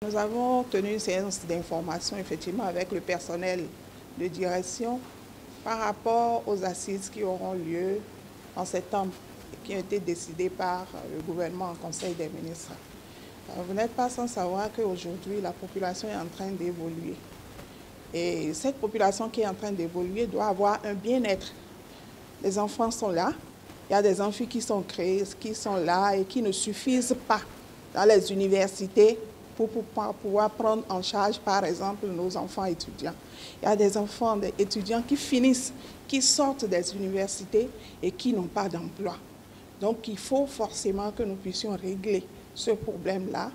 Nous avons tenu une séance d'information effectivement avec le personnel de direction par rapport aux assises qui auront lieu en septembre et qui ont été décidées par le gouvernement en Conseil des ministres. Vous n'êtes pas sans savoir qu'aujourd'hui la population est en train d'évoluer. Et cette population qui est en train d'évoluer doit avoir un bien-être. Les enfants sont là, il y a des amphis qui sont créés, qui sont là et qui ne suffisent pas dans les universités pour pouvoir prendre en charge, par exemple, nos enfants étudiants. Il y a des enfants, des étudiants qui finissent, qui sortent des universités et qui n'ont pas d'emploi. Donc, il faut forcément que nous puissions régler ce problème-là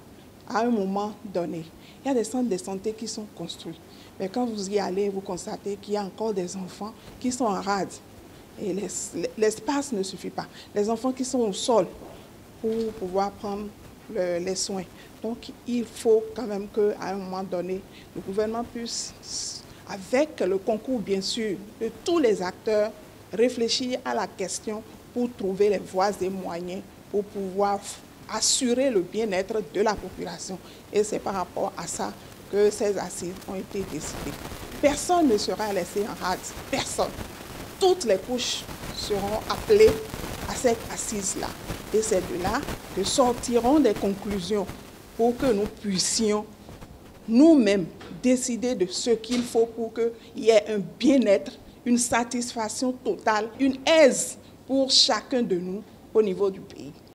à un moment donné. Il y a des centres de santé qui sont construits. Mais quand vous y allez, vous constatez qu'il y a encore des enfants qui sont en rade. Et l'espace ne suffit pas. Les enfants qui sont au sol pour pouvoir prendre les soins. Donc, il faut quand même qu'à un moment donné, le gouvernement puisse, avec le concours bien sûr de tous les acteurs, réfléchir à la question pour trouver les voies et moyens pour pouvoir assurer le bien-être de la population. Et c'est par rapport à ça que ces assises ont été décidées. Personne ne sera laissé en rade, personne. Toutes les couches seront appelées à cette assise-là. Et c'est de là que sortiront des conclusions pour que nous puissions nous-mêmes décider de ce qu'il faut pour qu'il y ait un bien-être, une satisfaction totale, une aise pour chacun de nous au niveau du pays.